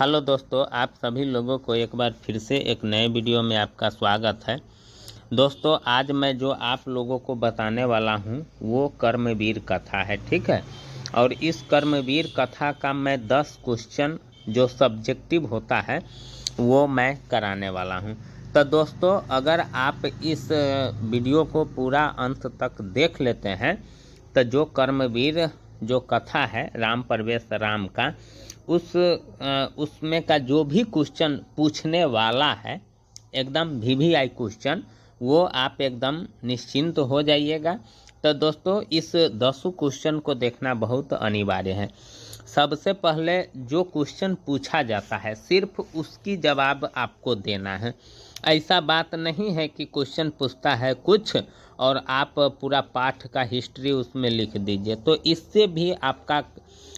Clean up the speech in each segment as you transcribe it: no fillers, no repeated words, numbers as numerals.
Hello दोस्तों, आप सभी लोगों को एक बार फिर से एक नए वीडियो में आपका स्वागत है। दोस्तों, आज मैं जो आप लोगों को बताने वाला हूं वो कर्मवीर कथा है, ठीक है। और इस कर्मवीर कथा का मैं 10 क्वेश्चन जो सब्जेक्टिव होता है वो मैं कराने वाला हूं। तो दोस्तों, अगर आप इस वीडियो को पूरा अंत तक देख लेते हैं तो जो कर्मवीर जो कथा है राम प्रवेश राम का उसमें का जो भी क्वेश्चन पूछने वाला है एकदम VVI क्वेश्चन, वो आप एकदम निश्चिंत हो जाइएगा। तो दोस्तों, इस 10 क्वेश्चन को देखना बहुत अनिवार्य है। सबसे पहले जो क्वेश्चन पूछा जाता है सिर्फ उसकी जवाब आपको देना है। ऐसा बात नहीं है कि क्वेश्चन पूछता है कुछ और आप पूरा पाठ का हिस्ट्री उसमें लिख दीजिए, तो इससे भी आपका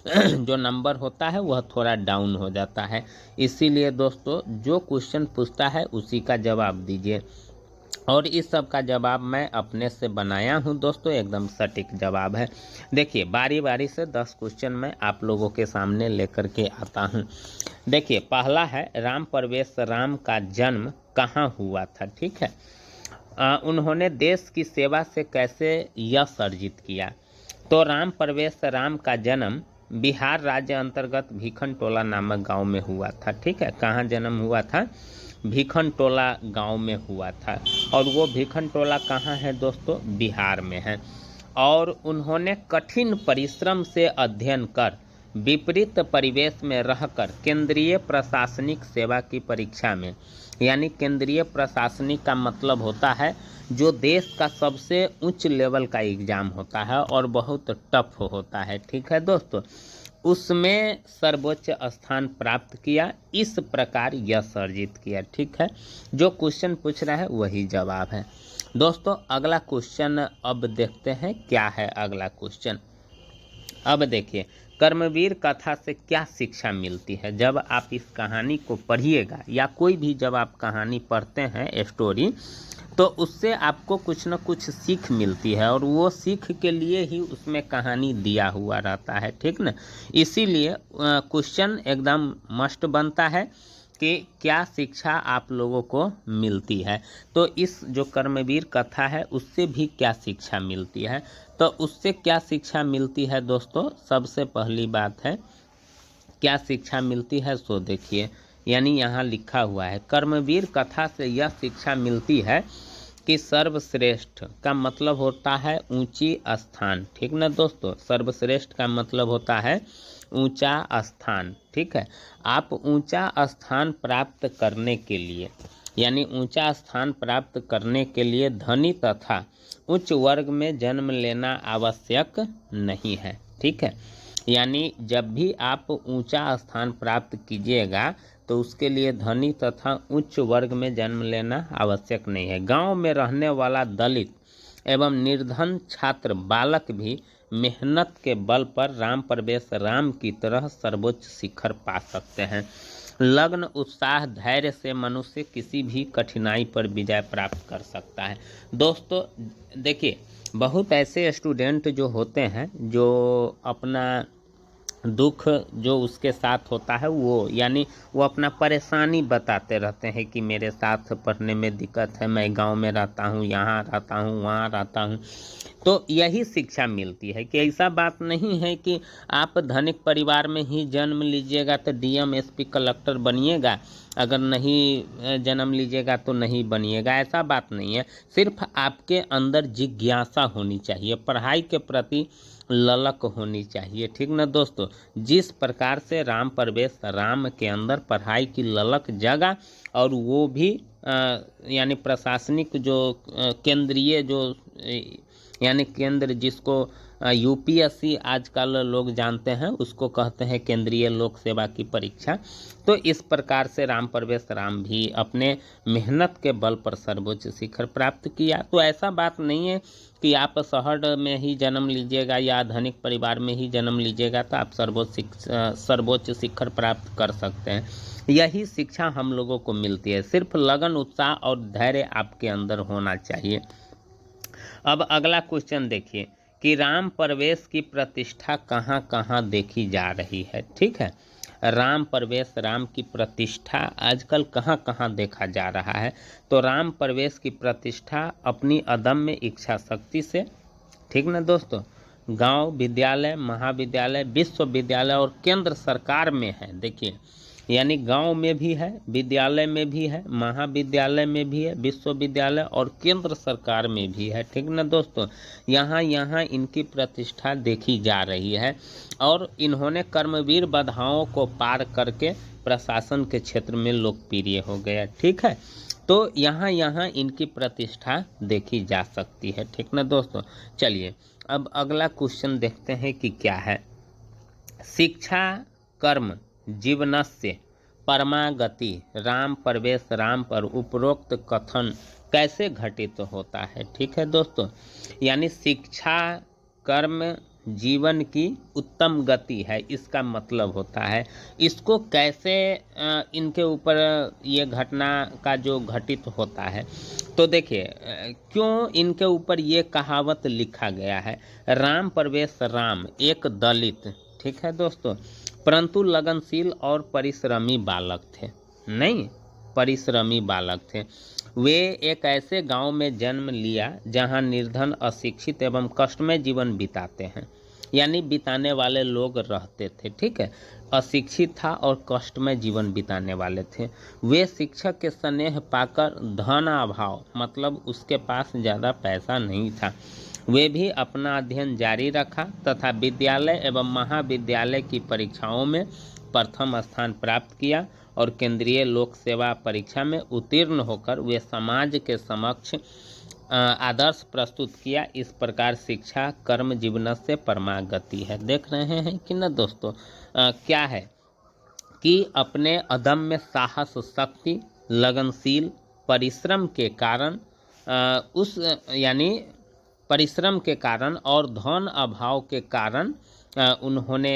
जो नंबर होता है वह थोड़ा डाउन हो जाता है। इसीलिए दोस्तों, जो क्वेश्चन पूछता है उसी का जवाब दीजिए। और इस सब का जवाब मैं अपने से बनाया हूं दोस्तों, एकदम सटीक जवाब है। देखिए, बारी बारी से 10 क्वेश्चन मैं आप लोगों के सामने लेकर के आता हूं। देखिए, पहला है राम प्रवेश राम का जन्म कहाँ हुआ था, ठीक है। उन्होंने देश की सेवा से कैसे यश अर्जित किया। तो राम प्रवेश राम का जन्म बिहार राज्य अंतर्गत भीखनटोला नामक गांव में हुआ था, ठीक है। कहाँ जन्म हुआ था? भीखनटोला गांव में हुआ था। और वो भीखनटोला कहाँ है दोस्तों? बिहार में है। और उन्होंने कठिन परिश्रम से अध्ययन कर विपरीत परिवेश में रहकर केंद्रीय प्रशासनिक सेवा की परीक्षा में, यानी केंद्रीय प्रशासनिक का मतलब होता है जो देश का सबसे उच्च लेवल का एग्जाम होता है और बहुत टफ होता है, ठीक है दोस्तों। उसमें सर्वोच्च स्थान प्राप्त किया, इस प्रकार यश अर्जित किया, ठीक है। जो क्वेश्चन पूछ रहा है वही जवाब है दोस्तों। अगला क्वेश्चन अब देखते हैं क्या है अगला क्वेश्चन। अब देखिए, कर्मवीर कथा से क्या शिक्षा मिलती है। जब आप इस कहानी को पढ़िएगा या कोई भी जब आप कहानी पढ़ते हैं स्टोरी, तो उससे आपको कुछ न कुछ सीख मिलती है और वो सीख के लिए ही उसमें कहानी दिया हुआ रहता है, ठीक ना। इसीलिए क्वेश्चन एकदम मस्ट बनता है कि क्या शिक्षा आप लोगों को मिलती है। तो इस जो कर्मवीर कथा है उससे भी क्या शिक्षा मिलती है। तो उससे क्या शिक्षा मिलती है दोस्तों, सबसे पहली बात है क्या शिक्षा मिलती है सो देखिए, यानी यहाँ लिखा हुआ है कर्मवीर कथा से यह शिक्षा मिलती है कि सर्वश्रेष्ठ का मतलब होता है ऊंची स्थान, ठीक ना दोस्तों। सर्वश्रेष्ठ का मतलब होता है ऊंचा स्थान, ठीक है। आप ऊंचा स्थान प्राप्त करने के लिए, यानी ऊंचा स्थान प्राप्त करने के लिए धनी तथा उच्च वर्ग में जन्म लेना आवश्यक नहीं है, ठीक है। यानी जब भी आप ऊंचा स्थान प्राप्त कीजिएगा तो उसके लिए धनी तथा उच्च वर्ग में जन्म लेना आवश्यक नहीं है। गांव में रहने वाला दलित एवं निर्धन छात्र बालक भी मेहनत के बल पर राम प्रवेश राम की तरह सर्वोच्च शिखर पा सकते हैं। लगन उत्साह धैर्य से मनुष्य किसी भी कठिनाई पर विजय प्राप्त कर सकता है। दोस्तों देखिए, बहुत ऐसे स्टूडेंट जो होते हैं जो अपना दुख जो उसके साथ होता है वो, यानी वो अपना परेशानी बताते रहते हैं कि मेरे साथ पढ़ने में दिक्कत है, मैं गांव में रहता हूँ, यहाँ रहता हूँ, वहाँ रहता हूँ। तो यही शिक्षा मिलती है कि ऐसा बात नहीं है कि आप धनिक परिवार में ही जन्म लीजिएगा तो DM SP कलेक्टर बनिएगा, अगर नहीं जन्म लीजिएगा तो नहीं बनिएगा। ऐसा बात नहीं है। सिर्फ आपके अंदर जिज्ञासा होनी चाहिए, पढ़ाई के प्रति ललक होनी चाहिए, ठीक ना दोस्तों। जिस प्रकार से राम प्रवेश राम के अंदर पढ़ाई की ललक जगा और वो भी यानी प्रशासनिक जो केंद्रीय जो यानी केंद्र जिसको UPSC आजकल लोग जानते हैं, उसको कहते हैं केंद्रीय लोक सेवा की परीक्षा। तो इस प्रकार से राम प्रवेश राम भी अपने मेहनत के बल पर सर्वोच्च शिखर प्राप्त किया। तो ऐसा बात नहीं है कि आप शहर में ही जन्म लीजिएगा या धनिक परिवार में ही जन्म लीजिएगा तो आप सर्वोच्च शिखर प्राप्त कर सकते हैं। यही शिक्षा हम लोगों को मिलती है। सिर्फ लगन उत्साह और धैर्य आपके अंदर होना चाहिए। अब अगला क्वेश्चन देखिए कि राम प्रवेश की प्रतिष्ठा कहाँ कहाँ देखी जा रही है, ठीक है। राम प्रवेश राम की प्रतिष्ठा आजकल कहाँ कहाँ देखा जा रहा है। तो राम प्रवेश की प्रतिष्ठा अपनी अदम्य इच्छा शक्ति से, ठीक ना दोस्तों, गांव, विद्यालय, महाविद्यालय, विश्वविद्यालय और केंद्र सरकार में है। देखिए, यानी गांव में भी है, विद्यालय में भी है, महाविद्यालय में भी है, विश्वविद्यालय और केंद्र सरकार में भी है, ठीक ना दोस्तों। यहाँ इनकी प्रतिष्ठा देखी जा रही है और इन्होंने कर्मवीर बाधाओं को पार करके प्रशासन के क्षेत्र में लोकप्रिय हो गया, ठीक है। तो यहाँ इनकी प्रतिष्ठा देखी जा सकती है, ठीक ना दोस्तों। चलिए अब अगला क्वेश्चन देखते हैं कि क्या है। शिक्षा कर्म जीवनस्य परमागति राम प्रवेश राम पर उपरोक्त कथन कैसे घटित होता है, ठीक है दोस्तों। यानी शिक्षा कर्म जीवन की उत्तम गति है, इसका मतलब होता है इसको कैसे इनके ऊपर ये घटना का जो घटित होता है। तो देखिए क्यों इनके ऊपर ये कहावत लिखा गया है। राम प्रवेश राम एक दलित, ठीक है दोस्तों, परंतु लगनशील और परिश्रमी बालक थे। नहीं, परिश्रमी बालक थे। वे एक ऐसे गांव में जन्म लिया जहां निर्धन, अशिक्षित एवं कष्टमय जीवन बिताते हैं, यानी बिताने वाले लोग रहते थे, ठीक है। अशिक्षित था और कष्टमय जीवन बिताने वाले थे। वे शिक्षक के स्नेह पाकर धन अभाव, मतलब उसके पास ज़्यादा पैसा नहीं था, वे भी अपना अध्ययन जारी रखा तथा विद्यालय एवं महाविद्यालय की परीक्षाओं में प्रथम स्थान प्राप्त किया और केंद्रीय लोक सेवा परीक्षा में उत्तीर्ण होकर वे समाज के समक्ष आदर्श प्रस्तुत किया। इस प्रकार शिक्षा कर्म जीवन से परमागति है। देख रहे हैं कि न दोस्तों, क्या है कि अपने अदम्य साहस, शक्ति, लगनशील परिश्रम के कारण परिश्रम के कारण और धन अभाव के कारण उन्होंने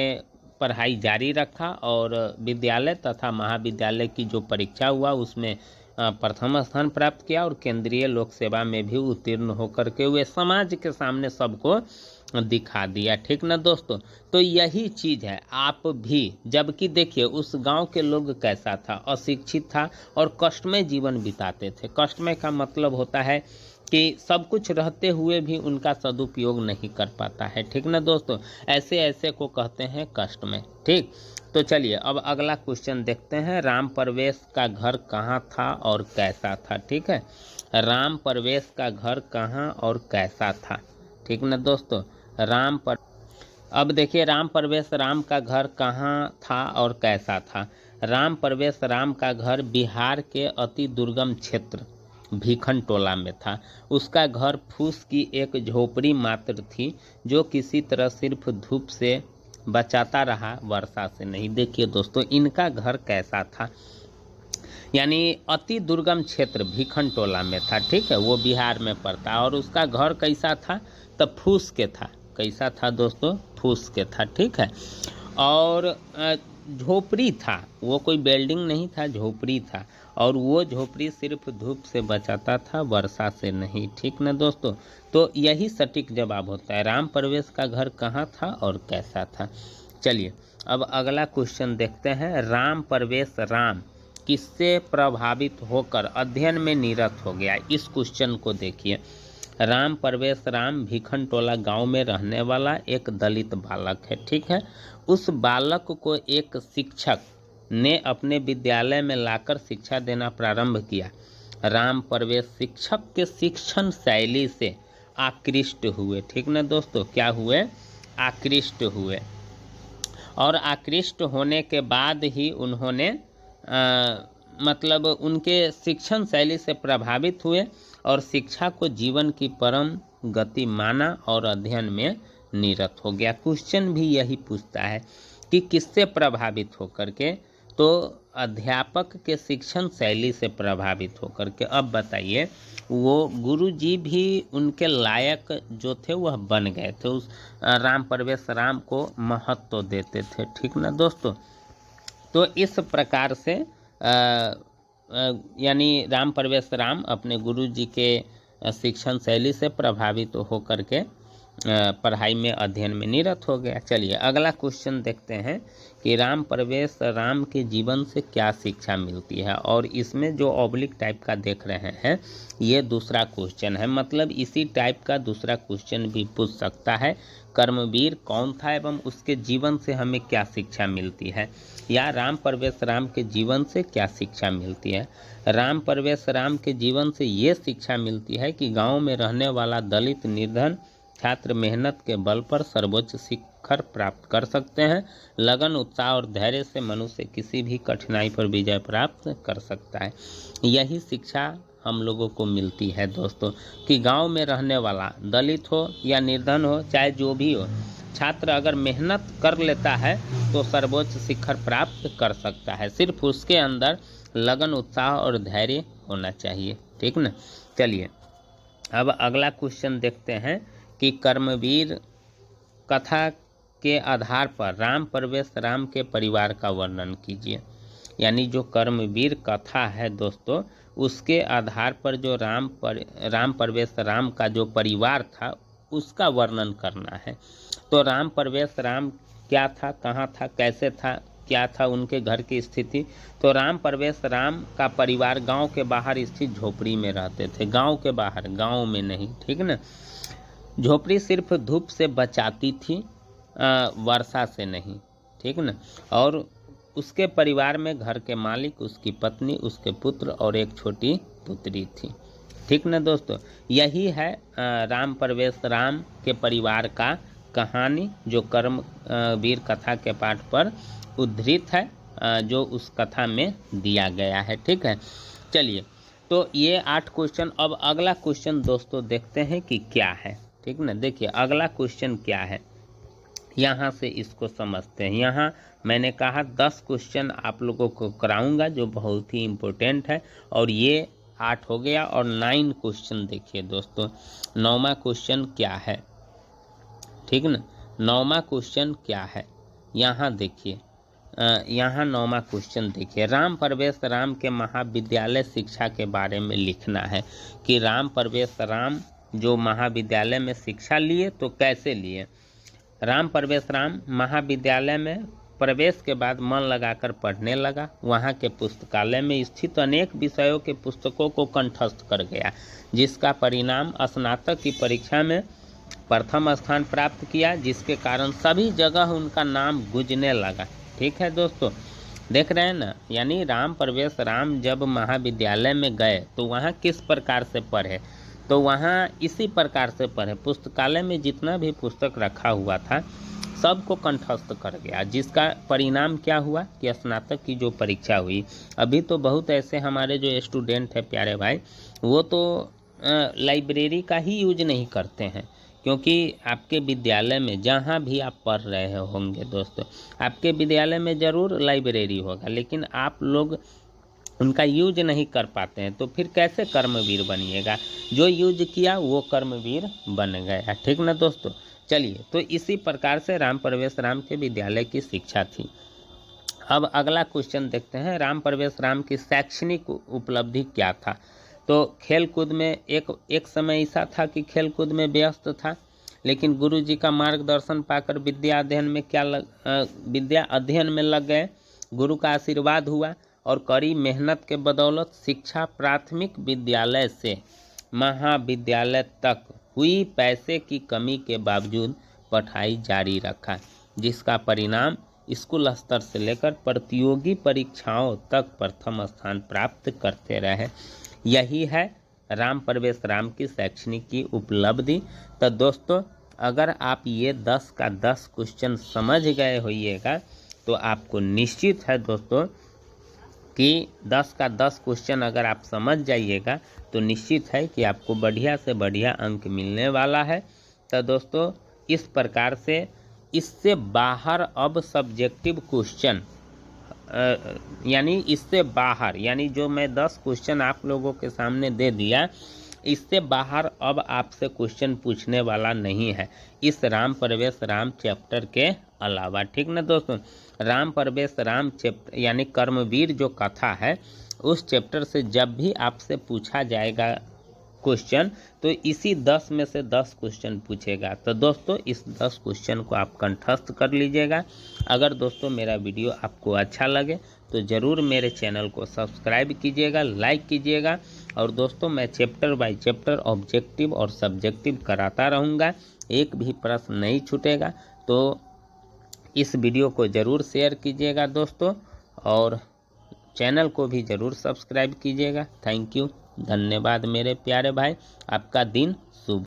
पढ़ाई जारी रखा और विद्यालय तथा महाविद्यालय की जो परीक्षा हुआ उसमें प्रथम स्थान प्राप्त किया और केंद्रीय लोक सेवा में भी उत्तीर्ण होकर के वे समाज के सामने सबको दिखा दिया, ठीक ना दोस्तों। तो यही चीज़ है आप भी, जबकि देखिए उस गांव के लोग कैसा था, अशिक्षित था और कष्टमय जीवन बिताते थे। कष्टमय का मतलब होता है कि सब कुछ रहते हुए भी उनका सदुपयोग नहीं कर पाता है, ठीक ना दोस्तों। ऐसे को कहते हैं कष्टमय, ठीक। तो चलिए अब अगला क्वेश्चन देखते हैं। राम प्रवेश का घर कहाँ था और कैसा था, ठीक है। राम प्रवेश का घर कहाँ और कैसा था, ठीक ना दोस्तों। अब देखिए राम प्रवेश राम का घर कहाँ था और कैसा था। राम प्रवेश राम का घर बिहार के अति दुर्गम क्षेत्र भीखन टोला में था। उसका घर फूस की एक झोपड़ी मात्र थी जो किसी तरह सिर्फ धूप से बचाता रहा, वर्षा से नहीं। देखिए दोस्तों इनका घर कैसा था, यानी अति दुर्गम क्षेत्र भीखन टोला में था, ठीक है, वो बिहार में पड़ता। और उसका घर कैसा था, तब फूस के था। कैसा था दोस्तों, फूस के था, ठीक है। और झोपड़ी था, वो कोई बिल्डिंग नहीं था, झोपड़ी था। और वो झोपड़ी सिर्फ धूप से बचाता था, वर्षा से नहीं, ठीक ना दोस्तों। तो यही सटीक जवाब होता है। राम प्रवेश का घर कहाँ था और कैसा था। चलिए अब अगला क्वेश्चन देखते हैं। राम प्रवेश राम किससे प्रभावित होकर अध्ययन में निरत हो गया। इस क्वेश्चन को देखिए। राम प्रवेश राम भीखन टोला गाँव में रहने वाला एक दलित बालक है, ठीक है। उस बालक को एक शिक्षक ने अपने विद्यालय में लाकर शिक्षा देना प्रारंभ किया। राम प्रवेश शिक्षक के शिक्षण शैली से आकृष्ट हुए, ठीक ना दोस्तों। क्या हुए, आकृष्ट हुए। और आकृष्ट होने के बाद ही उन्होंने मतलब उनके शिक्षण शैली से प्रभावित हुए और शिक्षा को जीवन की परम गति माना और अध्ययन में निरत हो गया। क्वेश्चन भी यही पूछता है कि किससे प्रभावित होकर के, तो अध्यापक के शिक्षण शैली से प्रभावित होकर के। अब बताइए, वो गुरुजी भी उनके लायक जो थे वह बन गए थे, उस राम प्रवेश राम को महत्व देते थे, ठीक ना दोस्तों। तो इस प्रकार से यानी राम प्रवेश राम अपने गुरुजी के शिक्षण शैली से प्रभावित होकर के पढ़ाई में अध्ययन में निरत हो गया। चलिए अगला क्वेश्चन देखते हैं कि राम प्रवेश राम के जीवन से क्या शिक्षा मिलती है। और इसमें जो ऑब्लिक टाइप का देख रहे हैं ये दूसरा क्वेश्चन है, मतलब इसी टाइप का दूसरा क्वेश्चन भी पूछ सकता है, कर्मवीर कौन था एवं उसके जीवन से हमें क्या शिक्षा मिलती है, या राम प्रवेश राम के जीवन से क्या शिक्षा मिलती है। राम प्रवेश राम के जीवन से ये शिक्षा मिलती है कि गांव में रहने वाला दलित निर्धन छात्र मेहनत के बल पर सर्वोच्च शिखर प्राप्त कर सकते हैं। लगन, उत्साह और धैर्य से मनुष्य किसी भी कठिनाई पर विजय प्राप्त कर सकता है। यही शिक्षा हम लोगों को मिलती है दोस्तों, कि गांव में रहने वाला दलित हो या निर्धन हो, चाहे जो भी हो, छात्र अगर मेहनत कर लेता है तो सर्वोच्च शिखर प्राप्त कर सकता है। सिर्फ उसके अंदर लगन, उत्साह और धैर्य होना चाहिए, ठीक ना। चलिए अब अगला क्वेश्चन देखते हैं कि कर्मवीर कथा के आधार पर राम प्रवेश राम के परिवार का वर्णन कीजिए। यानी जो कर्मवीर कथा है दोस्तों, उसके आधार पर जो राम प्रवेश राम का जो परिवार था उसका वर्णन करना है। तो राम प्रवेश राम क्या था, कहाँ था, कैसे था, क्या था उनके घर की स्थिति। तो राम प्रवेश राम का परिवार गांव के बाहर स्थित झोपड़ी में रहते थे। गांव के बाहर, गांव में नहीं, ठीक ना। झोपड़ी सिर्फ धूप से बचाती थी, वर्षा से नहीं, ठीक ना। और उसके परिवार में घर के मालिक, उसकी पत्नी, उसके पुत्र और एक छोटी पुत्री थी, ठीक ना दोस्तों। यही है राम प्रवेश राम के परिवार का कहानी, जो कर्मवीर कथा के पाठ पर उद्धृत है, जो उस कथा में दिया गया है, ठीक है। चलिए तो ये 8 क्वेश्चन। अब अगला क्वेश्चन दोस्तों देखते हैं कि क्या है, ठीक ना। देखिए अगला क्वेश्चन क्या है, यहाँ से इसको समझते हैं। यहाँ मैंने कहा 10 क्वेश्चन आप लोगों को कराऊंगा जो बहुत ही इम्पोर्टेंट है, और ये 8 हो गया। और 9 क्वेश्चन देखिए दोस्तों, 9वां क्वेश्चन क्या है, ठीक ना। 9वां क्वेश्चन क्या है, यहाँ देखिए, यहाँ 9वां क्वेश्चन देखिए। राम प्रवेश राम के महाविद्यालय शिक्षा के बारे में लिखना है कि राम प्रवेश राम जो महाविद्यालय में शिक्षा लिए तो कैसे लिए। राम प्रवेश राम महाविद्यालय में प्रवेश के बाद मन लगाकर पढ़ने लगा। वहाँ के पुस्तकालय में स्थित अनेक विषयों के पुस्तकों को कंठस्थ कर गया, जिसका परिणाम स्नातक की परीक्षा में प्रथम स्थान प्राप्त किया, जिसके कारण सभी जगह उनका नाम गूंजने लगा, ठीक है दोस्तों। देख रहे हैं ना, यानी राम प्रवेश राम जब महाविद्यालय में गए तो वहाँ किस प्रकार से पढ़े, तो वहाँ इसी प्रकार से पढ़े। पुस्तकालय में जितना भी पुस्तक रखा हुआ था सबको कंठस्थ कर गया, जिसका परिणाम क्या हुआ कि स्नातक की जो परीक्षा हुई। अभी तो बहुत ऐसे हमारे जो स्टूडेंट हैं प्यारे भाई, वो तो लाइब्रेरी का ही यूज नहीं करते हैं, क्योंकि आपके विद्यालय में जहाँ भी आप पढ़ रहे होंगे दोस्तों, आपके विद्यालय में ज़रूर लाइब्रेरी होगा, लेकिन आप लोग उनका यूज नहीं कर पाते हैं, तो फिर कैसे कर्मवीर बनिएगा। जो यूज किया वो कर्मवीर बन गया, ठीक ना दोस्तों। चलिए तो इसी प्रकार से राम प्रवेश राम के विद्यालय की शिक्षा थी। अब अगला क्वेश्चन देखते हैं, राम प्रवेश राम की शैक्षणिक उपलब्धि क्या था। तो खेल कूद में एक समय ऐसा था कि खेल कूद में व्यस्त था, लेकिन गुरु जी का मार्गदर्शन पाकर विद्या अध्ययन में लग गए। गुरु का आशीर्वाद हुआ और कड़ी मेहनत के बदौलत शिक्षा प्राथमिक विद्यालय से महाविद्यालय तक हुई। पैसे की कमी के बावजूद पढ़ाई जारी रखा, जिसका परिणाम स्कूल स्तर से लेकर प्रतियोगी परीक्षाओं तक प्रथम स्थान प्राप्त करते रहे। यही है राम प्रवेश राम की शैक्षणिक की उपलब्धि। तो दोस्तों अगर आप ये 10 का 10 क्वेश्चन समझ गए होइएगा तो आपको निश्चित है दोस्तों कि 10 का 10 क्वेश्चन अगर आप समझ जाइएगा तो निश्चित है कि आपको बढ़िया से बढ़िया अंक मिलने वाला है। तो दोस्तों इस प्रकार से इससे बाहर अब सब्जेक्टिव क्वेश्चन यानी इससे बाहर, यानी जो मैं 10 क्वेश्चन आप लोगों के सामने दे दिया, इससे बाहर अब आपसे क्वेश्चन पूछने वाला नहीं है इस राम प्रवेश राम चैप्टर के अलावा, ठीक ना दोस्तों। राम प्रवेश राम चैप्टर यानी कर्मवीर जो कथा है उस चैप्टर से जब भी आपसे पूछा जाएगा क्वेश्चन, तो इसी 10 में से 10 क्वेश्चन पूछेगा। तो दोस्तों इस 10 क्वेश्चन को आप कंठस्थ कर लीजिएगा। अगर दोस्तों मेरा वीडियो आपको अच्छा लगे तो ज़रूर मेरे चैनल को सब्सक्राइब कीजिएगा, लाइक कीजिएगा। और दोस्तों मैं चैप्टर बाय चैप्टर ऑब्जेक्टिव और सब्जेक्टिव कराता रहूँगा, एक भी प्रश्न नहीं छूटेगा। तो इस वीडियो को ज़रूर शेयर कीजिएगा दोस्तों, और चैनल को भी ज़रूर सब्सक्राइब कीजिएगा। थैंक यू, धन्यवाद मेरे प्यारे भाई, आपका दिन शुभ।